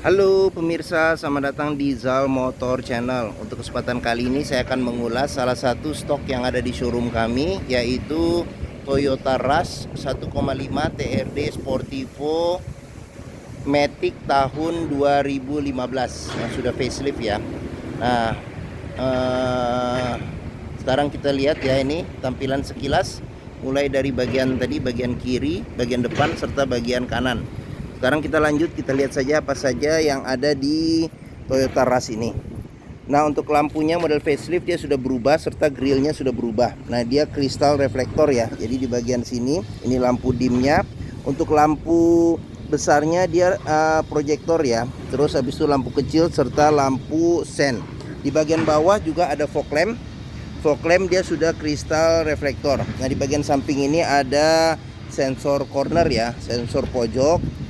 Halo pemirsa, selamat datang di Zal Motor Channel. Untuk kesempatan kali ini saya akan mengulas salah satu stok yang ada di showroom kami, yaitu Toyota Rush 1,5 TRD Sportivo Matic tahun 2015 yang sudah facelift ya. Nah, sekarang kita lihat ya, ini tampilan sekilas mulai dari bagian tadi, bagian kiri, bagian depan serta bagian kanan. Sekarang kita lanjut, kita lihat saja apa saja yang ada di Toyota Rush ini. Nah, untuk lampunya model facelift dia sudah berubah serta grillnya sudah berubah. Nah, dia kristal reflektor ya. Jadi di bagian sini ini lampu dimnya. Untuk lampu besarnya dia proyektor ya. Terus habis itu lampu kecil serta lampu sen. Di bagian bawah juga ada fog lamp. Fog lamp dia sudah kristal reflektor. Nah, di bagian samping ini ada sensor corner ya, sensor pojok,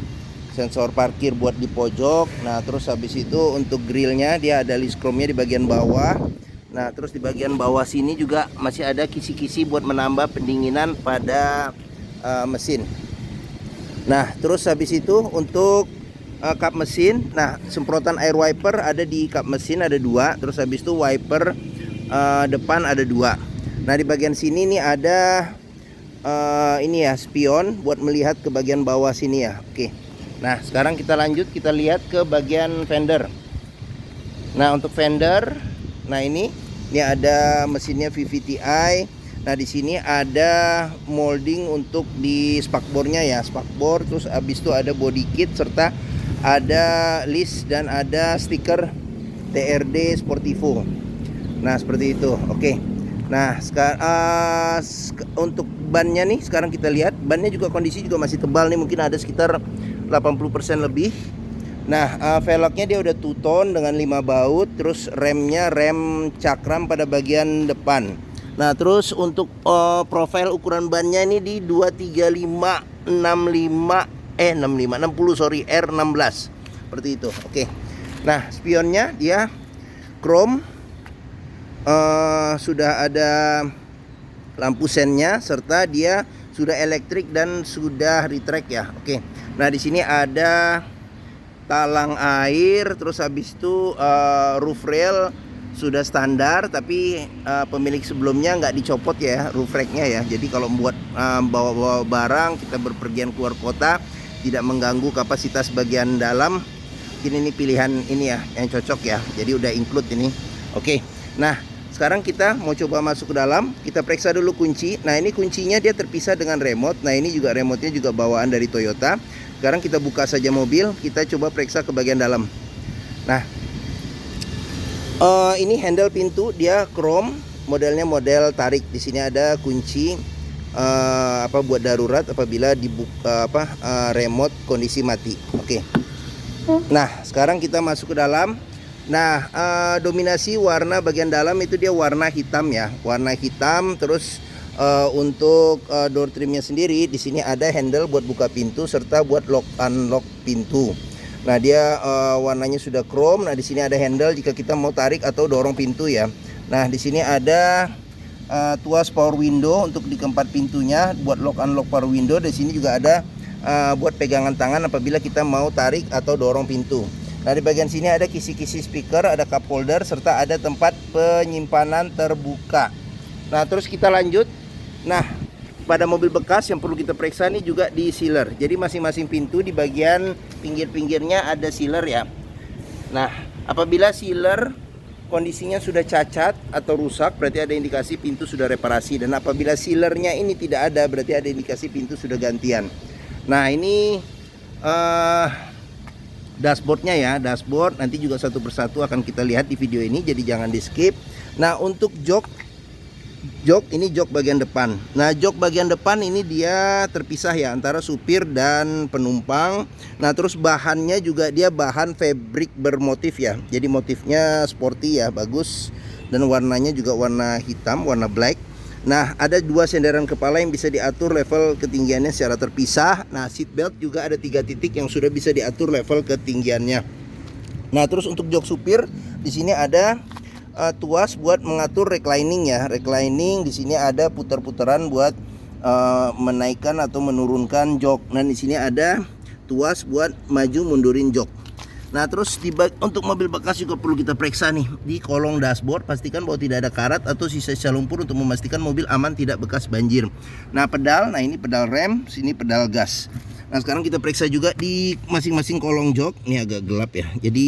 sensor parkir buat di pojok. Nah, terus habis itu untuk grillnya dia ada list chrome-nya di bagian bawah. Nah, terus di bagian bawah sini juga masih ada kisi-kisi buat menambah pendinginan pada mesin. Nah, terus habis itu untuk kap mesin, nah semprotan air wiper ada di kap mesin ada 2. Terus habis itu wiper depan ada 2. Nah, di bagian sini nih ada ini ya, spion buat melihat ke bagian bawah sini ya. Oke. Nah, sekarang kita lanjut, kita lihat ke bagian fender. Nah, untuk fender, nah ini ada mesinnya VVTi. Nah, di sini ada molding untuk di spakbornya ya, spakbor. Terus habis itu ada body kit serta ada list dan ada stiker TRD Sportivo. Nah, seperti itu. Oke. Nah, sekarang untuk bannya nih, sekarang kita lihat bannya juga kondisi juga masih tebal nih, mungkin ada sekitar 80% lebih. Nah, velgnya dia udah two tone dengan 5 baut. Terus remnya rem cakram pada bagian depan. Nah, terus untuk profil ukuran bannya ini di 235 R16 seperti itu. Oke. Nah, spionnya dia chrome, sudah ada lampu sennya serta dia sudah elektrik dan sudah retract ya. Oke. Nah, di sini ada talang air. Terus habis itu roof rail sudah standar, tapi pemilik sebelumnya nggak dicopot ya roof racknya ya. Jadi kalau buat bawa-bawa barang, kita berpergian keluar kota, tidak mengganggu kapasitas bagian dalam. Ini pilihan ini ya yang cocok ya. Jadi udah include ini. Oke. Nah, sekarang kita mau coba masuk ke dalam. Kita periksa dulu kunci. Nah, ini kuncinya dia terpisah dengan remote. Nah, ini juga remote-nya juga bawaan dari Toyota. Sekarang kita buka saja mobil. Kita coba periksa ke bagian dalam. Nah, ini handle pintu dia chrome. Modelnya model tarik. Di sini ada kunci buat darurat apabila dibuka remote kondisi mati. Oke. Nah, sekarang kita masuk ke dalam. Nah, dominasi warna bagian dalam itu dia warna hitam ya, warna hitam. Terus untuk door trimnya sendiri di sini ada handle buat buka pintu serta buat lock unlock pintu. Nah, dia warnanya sudah chrome. Nah, di sini ada handle jika kita mau tarik atau dorong pintu ya. Nah, di sini ada tuas power window untuk di keempat pintunya buat lock unlock power window. Di sini juga ada buat pegangan tangan apabila kita mau tarik atau dorong pintu. Nah, di bagian sini ada kisi-kisi speaker, ada cup holder, serta ada tempat penyimpanan terbuka. Nah, terus kita lanjut. Nah, pada mobil bekas yang perlu kita periksa nih juga di sealer. Jadi masing-masing pintu di bagian pinggir-pinggirnya ada sealer ya. Nah, apabila sealer kondisinya sudah cacat atau rusak, berarti ada indikasi pintu sudah reparasi. Dan apabila sealernya ini tidak ada, berarti ada indikasi pintu sudah gantian. Nah, ini dashboardnya ya, dashboard nanti juga satu persatu akan kita lihat di video ini, jadi jangan di skip. Nah, untuk jok ini jok bagian depan. Nah, jok bagian depan ini dia terpisah ya antara supir dan penumpang. Nah, terus bahannya juga dia bahan fabric bermotif ya, jadi motifnya sporty ya, bagus. Dan warnanya juga warna hitam, warna black. Nah, ada 2 senderan kepala yang bisa diatur level ketinggiannya secara terpisah. Nah, seat belt juga ada 3 titik yang sudah bisa diatur level ketinggiannya. Nah, terus untuk jok supir di sini ada tuas buat mengatur reclining ya. Reclining di sini ada putar-putaran buat menaikkan atau menurunkan jok. Nah, di sini ada tuas buat maju mundurin jok. Nah terus untuk mobil bekas juga perlu kita periksa nih di kolong dashboard, pastikan bahwa tidak ada karat atau sisa-sisa lumpur untuk memastikan mobil aman tidak bekas banjir. Nah pedal, nah ini pedal rem, sini pedal gas. Nah sekarang kita periksa juga di masing-masing kolong jok. Ini agak gelap ya, jadi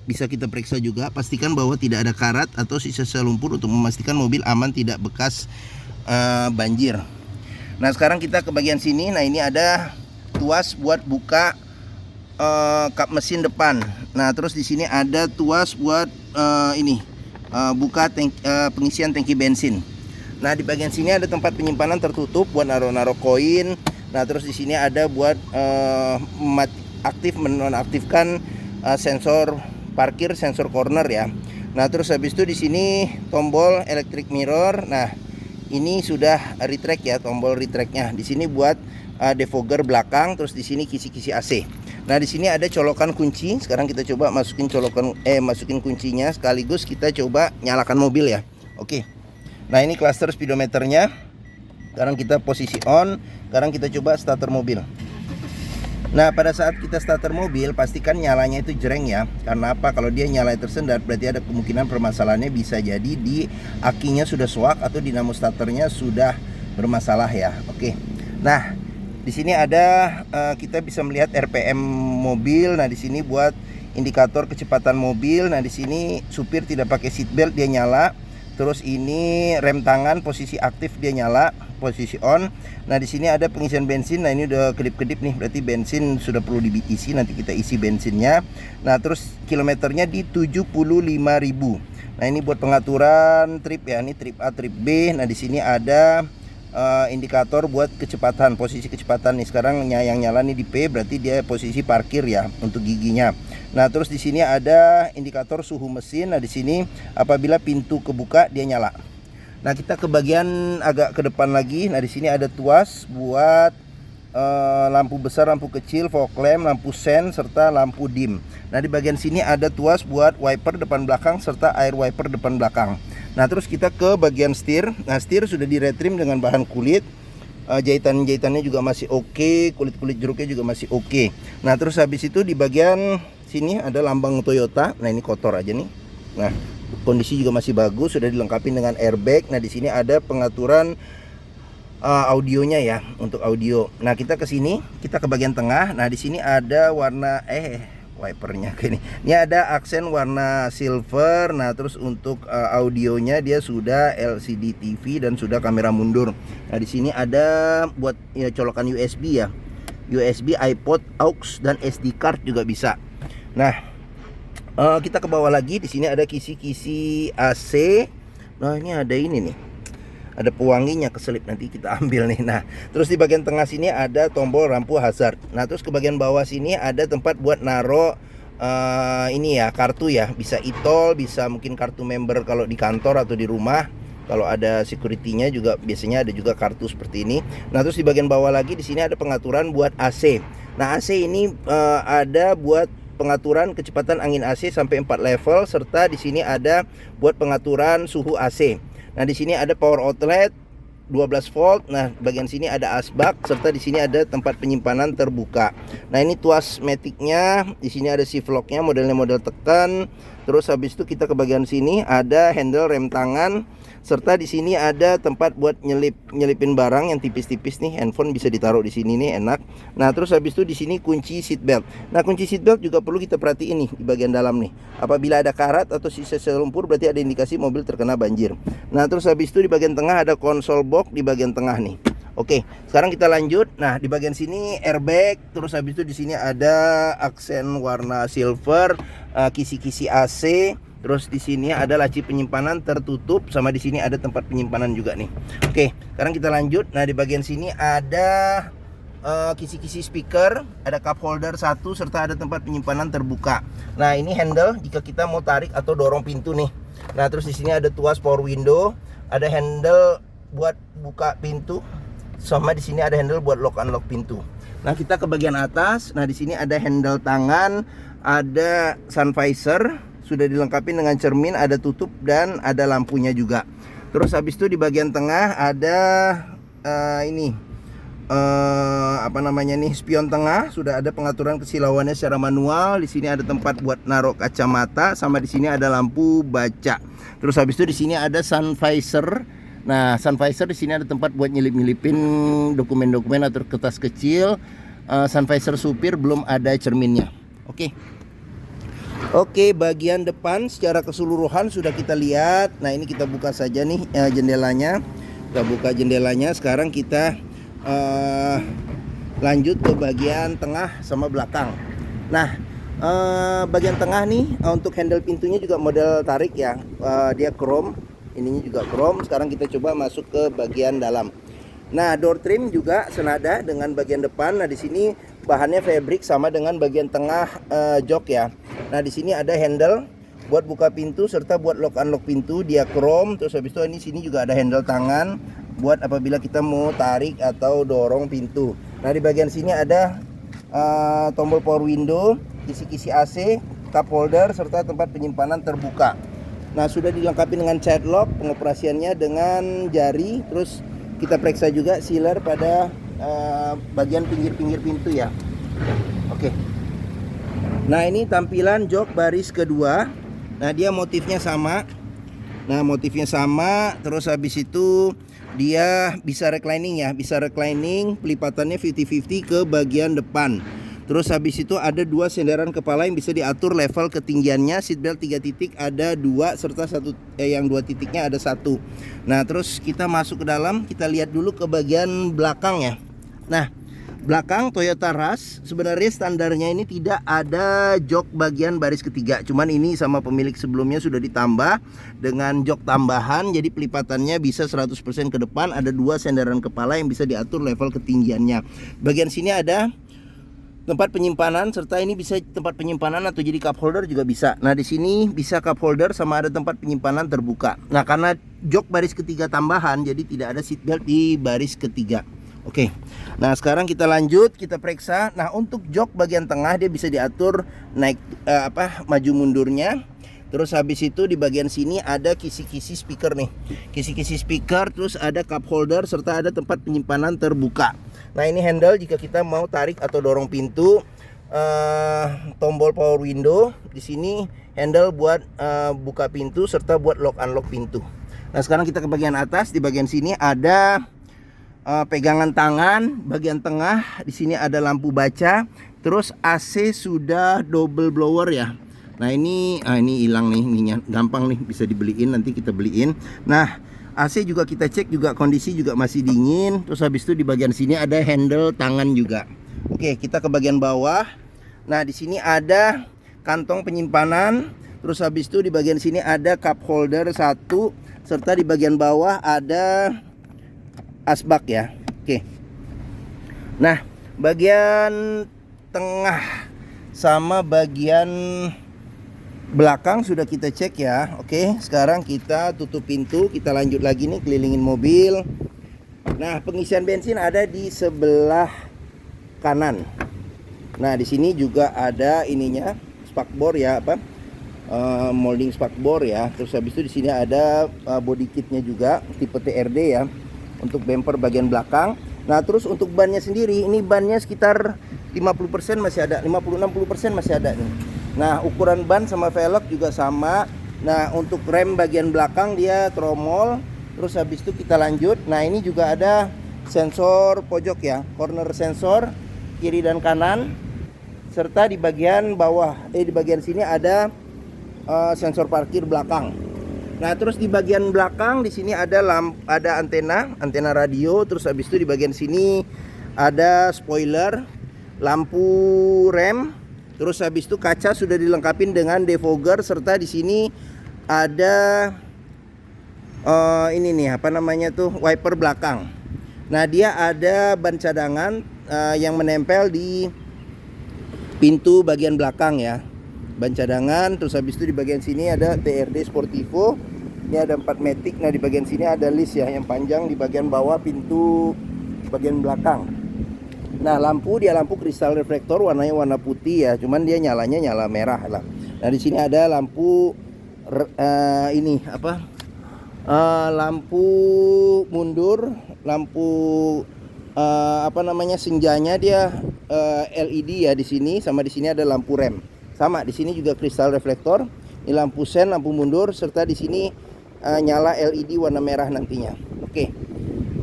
bisa kita periksa juga, pastikan bahwa tidak ada karat atau sisa-sisa lumpur untuk memastikan mobil aman tidak bekas banjir. Nah sekarang kita ke bagian sini. Nah ini ada tuas buat buka kap mesin depan. Nah terus di sini ada tuas buat buka pengisian tangki bensin. Nah di bagian sini ada tempat penyimpanan tertutup buat naruh koin. Nah terus di sini ada buat menonaktifkan sensor parkir, sensor corner ya. Nah terus habis itu di sini tombol electric mirror. Nah ini sudah retract ya, tombol retractnya. Di sini buat defogger belakang. Terus di sini kisi-kisi AC. Nah di sini ada colokan kunci. Sekarang kita coba masukin masukin kuncinya, sekaligus kita coba nyalakan mobil ya. Oke. Nah ini cluster speedometernya. Sekarang kita posisi on. Sekarang kita coba starter mobil. Nah pada saat kita starter mobil, pastikan nyalanya itu jreng ya. Karena apa? Kalau dia nyala tersendat, berarti ada kemungkinan permasalahannya bisa jadi di akinya sudah swak atau dinamo starternya sudah bermasalah ya. Oke. Nah di sini ada kita bisa melihat RPM mobil. Nah di sini buat indikator kecepatan mobil. Nah di sini supir tidak pakai seat belt, dia nyala. Terus ini rem tangan posisi aktif, dia nyala, posisi on. Nah di sini ada pengisian bensin. Nah ini udah kedip-kedip nih, berarti bensin sudah perlu diisi. Nanti kita isi bensinnya. Nah terus kilometernya di 75.000. Nah ini buat pengaturan trip ya. Ini trip A, trip B. Nah di sini ada indikator buat kecepatan, posisi kecepatan nih. Sekarang yang nyala nih di P, berarti dia posisi parkir ya untuk giginya. Nah terus di sini ada indikator suhu mesin. Nah di sini apabila pintu kebuka dia nyala. Nah kita ke bagian agak ke depan lagi. Nah di sini ada tuas buat lampu besar, lampu kecil, fog lamp, lampu sen, serta lampu dim. Nah di bagian sini ada tuas buat wiper depan belakang serta air wiper depan belakang. Nah terus kita ke bagian setir. Nah setir sudah retrim dengan bahan kulit. Jahitannya juga masih oke. Kulit jeruknya juga masih oke. Nah terus habis itu di bagian sini ada lambang Toyota. Nah ini kotor aja nih. Nah kondisi juga masih bagus. Sudah dilengkapi dengan airbag. Nah di sini ada pengaturan audionya ya, untuk audio. Nah kita ke sini, kita ke bagian tengah. Nah di sini ada warna wipernya gini. Ini ada aksen warna silver. Nah terus untuk audionya dia sudah LCD TV dan sudah kamera mundur. Nah di sini ada buat ya, colokan USB ya, USB, iPod, aux dan SD card juga bisa. Nah kita ke bawah lagi. Di sini ada kisi-kisi AC. Nah ini ada ini nih, ada pewanginya keselip, nanti kita ambil nih. Nah terus di bagian tengah sini ada tombol lampu hazard. Nah terus ke bagian bawah sini ada tempat buat naro ini ya, kartu ya, bisa e-tol, bisa mungkin kartu member kalau di kantor atau di rumah. Kalau ada security-nya juga biasanya ada juga kartu seperti ini. Nah terus di bagian bawah lagi di sini ada pengaturan buat AC. Nah AC ini ada buat pengaturan kecepatan angin AC sampai 4 level, serta di sini ada buat pengaturan suhu AC. Nah di sini ada power outlet 12 volt. Nah bagian sini ada asbak, serta di sini ada tempat penyimpanan terbuka. Nah ini tuas maticnya, di sini ada shift locknya, modelnya model tekan. Terus habis itu kita ke bagian sini ada handle rem tangan, serta di sini ada tempat buat nyelipin barang yang tipis-tipis nih. Handphone bisa ditaruh di sini nih, enak. Nah terus habis itu di sini kunci seat belt. Nah kunci seat belt juga perlu kita perhatiin nih di bagian dalam nih. Apabila ada karat atau sisa lumpur, berarti ada indikasi mobil terkena banjir. Nah terus habis itu di bagian tengah ada konsol box di bagian tengah nih. Oke, sekarang kita lanjut. Nah, di bagian sini airbag, terus habis itu di sini ada aksen warna silver, kisi-kisi AC, terus di sini ada laci penyimpanan tertutup, sama di sini ada tempat penyimpanan juga nih. Oke, sekarang kita lanjut. Nah, di bagian sini ada kisi-kisi speaker, ada cup holder 1, serta ada tempat penyimpanan terbuka. Nah, ini handle jika kita mau tarik atau dorong pintu nih. Nah, terus di sini ada tuas power window, ada handle buat buka pintu, sama di sini ada handle buat lock unlock pintu. Nah, kita ke bagian atas. Nah, di sini ada handle tangan, ada sun visor, sudah dilengkapi dengan cermin, ada tutup dan ada lampunya juga. Terus habis itu di bagian tengah ada ini apa namanya nih, spion tengah. Sudah ada pengaturan kesilauannya secara manual. Di sini ada tempat buat naruh kacamata, sama di sini ada lampu baca. Terus habis itu di sini ada sun visor. Nah, sun visor di sini ada tempat buat nyelip-nyelipin dokumen-dokumen atau kertas kecil. Sun visor supir belum ada cerminnya. Oke, bagian depan secara keseluruhan sudah kita lihat. Nah, ini kita buka saja nih jendelanya. Kita buka jendelanya. Sekarang kita lanjut ke bagian tengah sama belakang. Nah, bagian tengah nih untuk handle pintunya juga model tarik ya. Dia chrome, ininya juga chrome. Sekarang kita coba masuk ke bagian dalam. Nah, door trim juga senada dengan bagian depan. Nah, di sini bahannya fabric sama dengan bagian tengah jok ya. Nah, di sini ada handle buat buka pintu serta buat lock unlock pintu, dia chrome. Terus habis itu ini sini juga ada handle tangan buat apabila kita mau tarik atau dorong pintu. Nah, di bagian sini ada tombol power window, kisi-kisi AC, cup holder serta tempat penyimpanan terbuka. Nah, sudah dilengkapi dengan child lock, pengoperasiannya dengan jari. Terus kita periksa juga sealer pada bagian pinggir-pinggir pintu ya. Oke. Nah, ini tampilan jok baris kedua. Nah, dia motifnya sama. Terus habis itu dia bisa reclining ya, pelipatannya 50-50 ke bagian depan. Terus habis itu ada dua senderan kepala yang bisa diatur level ketinggiannya. Seatbelt 3 titik ada 2 serta yang 2 titiknya ada 1. Nah, terus kita masuk ke dalam, kita lihat dulu ke bagian belakang ya. Nah, belakang Toyota Rush sebenarnya standarnya ini tidak ada jok bagian baris ketiga. Cuman ini sama pemilik sebelumnya sudah ditambah dengan jok tambahan. Jadi pelipatannya bisa 100% ke depan. Ada 2 senderan kepala yang bisa diatur level ketinggiannya. Bagian sini ada tempat penyimpanan serta ini bisa tempat penyimpanan atau jadi cup holder juga bisa. Nah, di sini bisa cup holder sama ada tempat penyimpanan terbuka. Nah, karena jok baris ketiga tambahan jadi tidak ada seatbelt di baris ketiga. Oke. Nah, sekarang kita lanjut, kita periksa. Nah, untuk jok bagian tengah dia bisa diatur naik maju mundurnya. Terus habis itu di bagian sini ada kisi-kisi speaker nih. Kisi-kisi speaker, terus ada cup holder serta ada tempat penyimpanan terbuka. Nah, ini handle jika kita mau tarik atau dorong pintu. Tombol power window. Di sini handle buat buka pintu serta buat lock unlock pintu. Nah, sekarang kita ke bagian atas. Di bagian sini ada pegangan tangan, bagian tengah di sini ada lampu baca, terus AC sudah double blower ya. Nah, ini hilang nih, ininya gampang nih, bisa dibeliin, nanti kita beliin. Nah, AC juga kita cek juga kondisi juga masih dingin. Terus habis itu di bagian sini ada handle tangan juga. Oke, kita ke bagian bawah. Nah, di sini ada kantong penyimpanan. Terus habis itu di bagian sini ada cup holder 1 serta di bagian bawah ada asbak ya. Oke. Nah, bagian tengah sama bagian belakang sudah kita cek ya. Oke, sekarang kita tutup pintu, kita lanjut lagi nih kelilingin mobil. Nah, pengisian bensin ada di sebelah kanan. Nah, di sini juga ada ininya, spakbor ya, molding spakbor ya. Terus habis itu di sini ada body kitnya juga tipe TRD ya. Untuk bumper bagian belakang. Nah, terus untuk bannya sendiri, ini bannya sekitar 50% masih ada, 50-60% masih ada nih. Nah, ukuran ban sama velg juga sama. Nah, untuk rem bagian belakang dia tromol. Terus habis itu kita lanjut. Nah, ini juga ada sensor pojok ya, corner sensor kiri dan kanan. Serta di bagian bawah, di bagian sini ada sensor parkir belakang. Nah, terus di bagian belakang di sini ada antena radio. Terus habis itu di bagian sini ada spoiler, lampu rem. Terus habis itu kaca sudah dilengkapi dengan defogger serta di sini ada ini nih wiper belakang. Nah, dia ada ban cadangan yang menempel di pintu bagian belakang ya. Ban cadangan. Terus habis itu di bagian sini ada TRD Sportivo. Ini ada 4 matic. Nah, di bagian sini ada list ya yang panjang di bagian bawah pintu bagian belakang. Nah, lampu kristal reflektor, warnanya warna putih ya. Cuman dia nyalanya nyala merah lah. Nah, di sini ada lampu lampu mundur, lampu apa namanya, senjanya dia LED ya di sini, sama di sini ada lampu rem. Sama di sini juga kristal reflektor, ini lampu sen, lampu mundur, serta di sini nyala LED warna merah nantinya. Oke.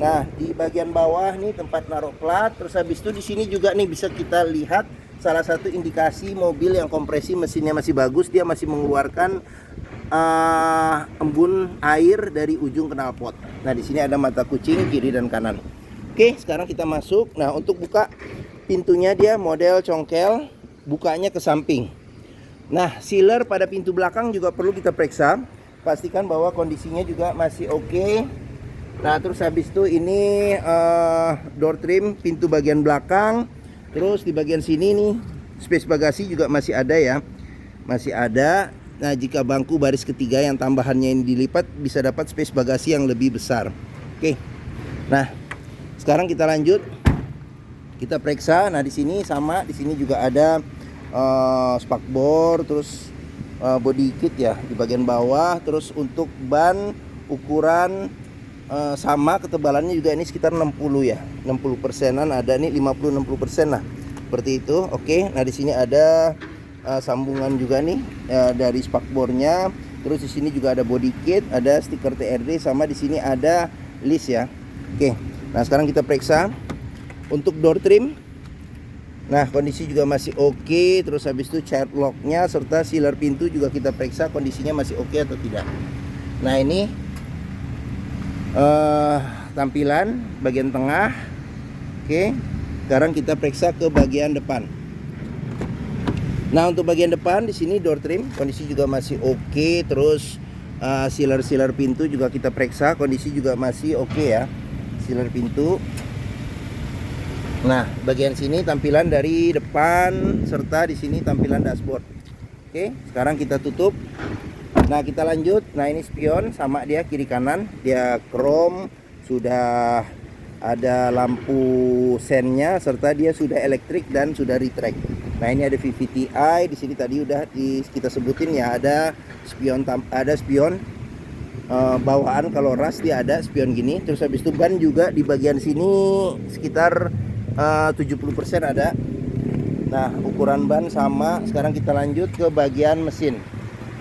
Nah, di bagian bawah nih tempat naruh plat. Terus habis itu di sini juga nih bisa kita lihat salah satu indikasi mobil yang kompresi mesinnya masih bagus, dia masih mengeluarkan embun air dari ujung knalpot. Nah, di sini ada mata kucing kiri dan kanan. Oke, sekarang kita masuk. Nah, untuk buka pintunya dia model congkel, bukanya ke samping. Nah, sealer pada pintu belakang juga perlu kita periksa, pastikan bahwa kondisinya juga masih oke. Nah, terus habis itu ini door trim pintu bagian belakang. Terus di bagian sini nih space bagasi juga masih ada ya, masih ada. Nah, jika bangku baris ketiga yang tambahannya ini dilipat, bisa dapat space bagasi yang lebih besar. Oke. Nah, sekarang kita lanjut, kita periksa. Nah, di sini sama, di sini juga ada spakbor, terus body kit ya di bagian bawah. Terus untuk ban ukuran sama, ketebalannya juga ini sekitar 60 ya, 60%-an ada nih, 50-60% lah, seperti itu. Oke. Nah, di sini ada sambungan juga nih dari spakbornya. Terus di sini juga ada body kit, ada stiker TRD, sama di sini ada list ya. Oke. Nah, sekarang kita periksa untuk door trim. Nah, kondisi juga masih oke. Terus habis itu child locknya serta sealer pintu juga kita periksa kondisinya masih oke atau tidak. Nah, ini tampilan bagian tengah. Oke. Sekarang kita periksa ke bagian depan. Nah, untuk bagian depan di sini door trim kondisi juga masih oke. Terus sealer pintu juga kita periksa, kondisi juga masih oke ya. Sealer pintu. Nah, bagian sini tampilan dari depan serta di sini tampilan dashboard. Oke, sekarang kita tutup. Nah, kita lanjut. Nah, ini spion sama dia kiri kanan, dia chrome, sudah ada lampu sennya serta dia sudah elektrik dan sudah retract. Nah, ini ada VVTi di sini, tadi udah kita sebutin ya, ada spion bawaan, kalau ras dia ada spion gini. Terus habis itu ban juga di bagian sini sekitar 70% ada. Nah, ukuran ban sama. Sekarang kita lanjut ke bagian mesin.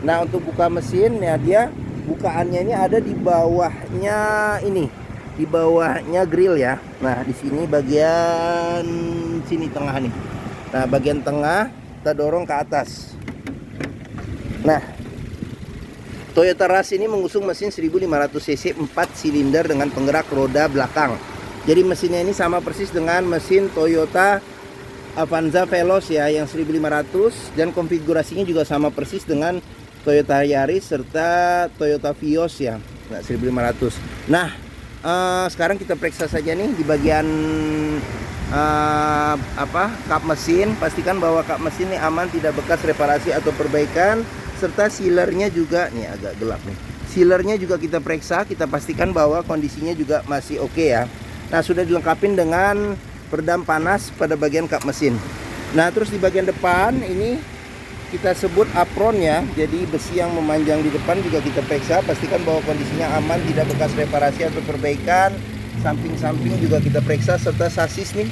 Nah, untuk buka mesin ya, dia bukaannya ini ada di bawahnya ini, di bawahnya grill ya. Nah, di sini bagian sini tengah nih. Nah, bagian tengah kita dorong ke atas. Nah, Toyota Rush ini mengusung mesin 1500 cc 4 silinder dengan penggerak roda belakang. Jadi mesinnya ini sama persis dengan mesin Toyota Avanza Veloz ya, yang 1500, dan konfigurasinya juga sama persis dengan Toyota Yaris serta Toyota Vios ya. Nah, 1500. Nah, sekarang kita periksa saja nih di bagian kap mesin. Pastikan bahwa kap mesin ini aman, tidak bekas reparasi atau perbaikan. Serta sealernya juga, nih agak gelap nih, sealernya juga kita periksa, kita pastikan bahwa kondisinya juga masih oke ya. Nah, sudah dilengkapi dengan peredam panas pada bagian kap mesin. Nah, terus di bagian depan ini kita sebut apron ya, jadi besi yang memanjang di depan juga kita periksa, pastikan bahwa kondisinya aman, tidak bekas reparasi atau perbaikan. Samping-samping juga kita periksa, serta sasis nih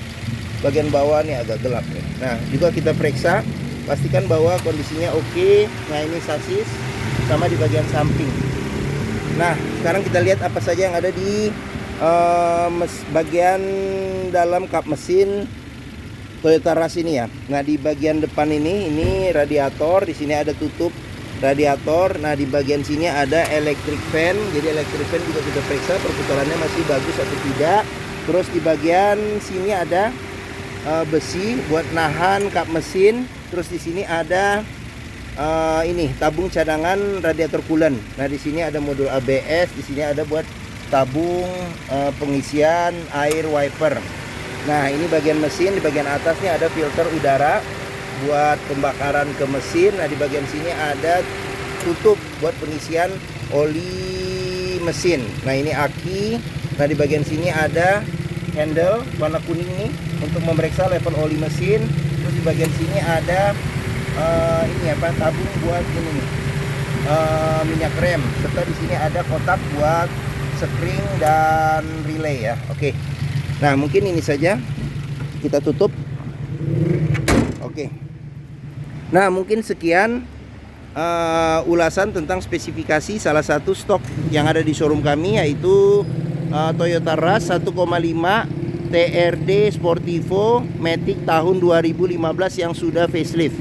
bagian bawah nih agak gelap nih. Nah, juga kita periksa, pastikan bahwa kondisinya oke. Nah, ini sasis sama di bagian samping. Nah, sekarang kita lihat apa saja yang ada di bagian dalam kap mesin Toyota Rush ini ya. Nah, di bagian depan ini radiator, di sini ada tutup radiator. Nah, di bagian sini ada electric fan. Jadi electric fan juga kita periksa perputarannya masih bagus atau tidak. Terus di bagian sini ada besi buat nahan kap mesin. Terus di sini ada ini tabung cadangan radiator coolant. Nah, di sini ada modul ABS, di sini ada buat tabung pengisian air wiper. Nah, ini bagian mesin, di bagian atasnya ada filter udara buat pembakaran ke mesin. Nah, di bagian sini ada tutup buat pengisian oli mesin. Nah, ini aki. Nah, di bagian sini ada handle warna kuning nih untuk memeriksa level oli mesin. Terus di bagian sini ada tabung buat ini nih, minyak rem. Serta di sini ada kotak buat spring dan relay ya. Oke. Nah, mungkin ini saja kita tutup. Oke. Nah, mungkin sekian ulasan tentang spesifikasi salah satu stok yang ada di showroom kami, yaitu Toyota Rush 1,5 TRD Sportivo Matic tahun 2015 yang sudah facelift.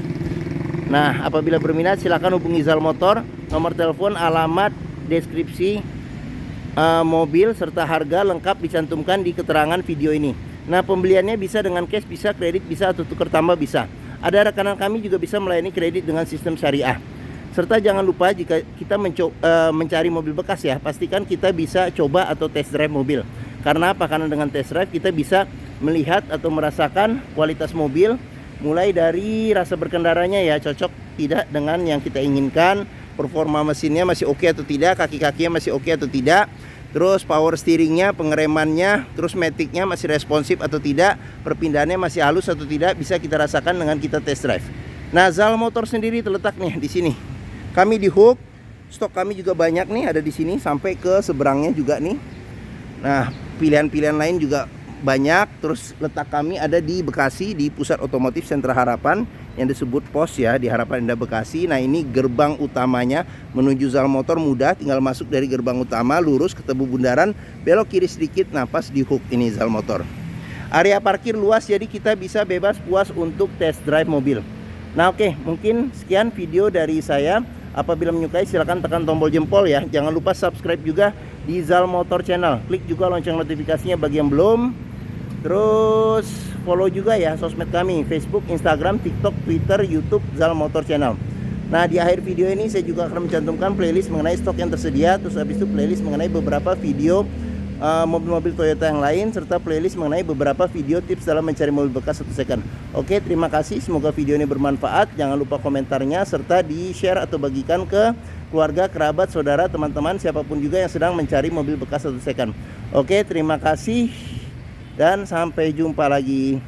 Nah, apabila berminat silakan hubungi Zal Motor. Nomor telepon, alamat, deskripsi mobil serta harga lengkap dicantumkan di keterangan video ini. Nah, pembeliannya bisa dengan cash, bisa kredit, bisa atau tukar tambah bisa. Ada rekanan kami juga bisa melayani kredit dengan sistem syariah. Serta jangan lupa jika kita mencari mobil bekas ya, pastikan kita bisa coba atau test drive mobil. Karena apa? Karena dengan test drive kita bisa melihat atau merasakan kualitas mobil, mulai dari rasa berkendaranya ya, cocok tidak dengan yang kita inginkan, performa mesinnya masih oke atau tidak, kaki-kakinya masih oke atau tidak, terus power steeringnya, pengeremannya, terus maticnya masih responsif atau tidak, perpindahannya masih halus atau tidak, bisa kita rasakan dengan kita test drive. Nah, Zal Motor sendiri terletak nih di sini. Kami di Hook, stok kami juga banyak nih, ada di sini sampai ke seberangnya juga nih. Nah, pilihan-pilihan lain juga banyak. Terus letak kami ada di Bekasi, di Pusat Otomotif Sentra Harapan yang disebut POS ya, di Harapan Indah Bekasi. Nah, ini gerbang utamanya menuju Zal Motor, mudah, tinggal masuk dari gerbang utama, lurus ketemu bundaran, belok kiri sedikit, nah pas di Hook ini Zal Motor. Area parkir luas, jadi kita bisa bebas puas untuk test drive mobil. Nah, oke, mungkin sekian video dari saya. Apabila menyukai silahkan tekan tombol jempol ya. Jangan lupa subscribe juga di Zal Motor Channel. Klik juga lonceng notifikasinya bagi yang belum. Terus follow juga ya sosmed kami, Facebook, Instagram, TikTok, Twitter, YouTube, Zal Motor Channel. Nah, di akhir video ini saya juga akan mencantumkan playlist mengenai stok yang tersedia. Terus habis itu playlist mengenai beberapa video mobil-mobil Toyota yang lain, serta playlist mengenai beberapa video tips dalam mencari mobil bekas 1 second. Oke, terima kasih, semoga video ini bermanfaat. Jangan lupa komentarnya serta di share atau bagikan ke keluarga, kerabat, saudara, teman-teman, siapapun juga yang sedang mencari mobil bekas 1 second. Oke, terima kasih dan sampai jumpa lagi.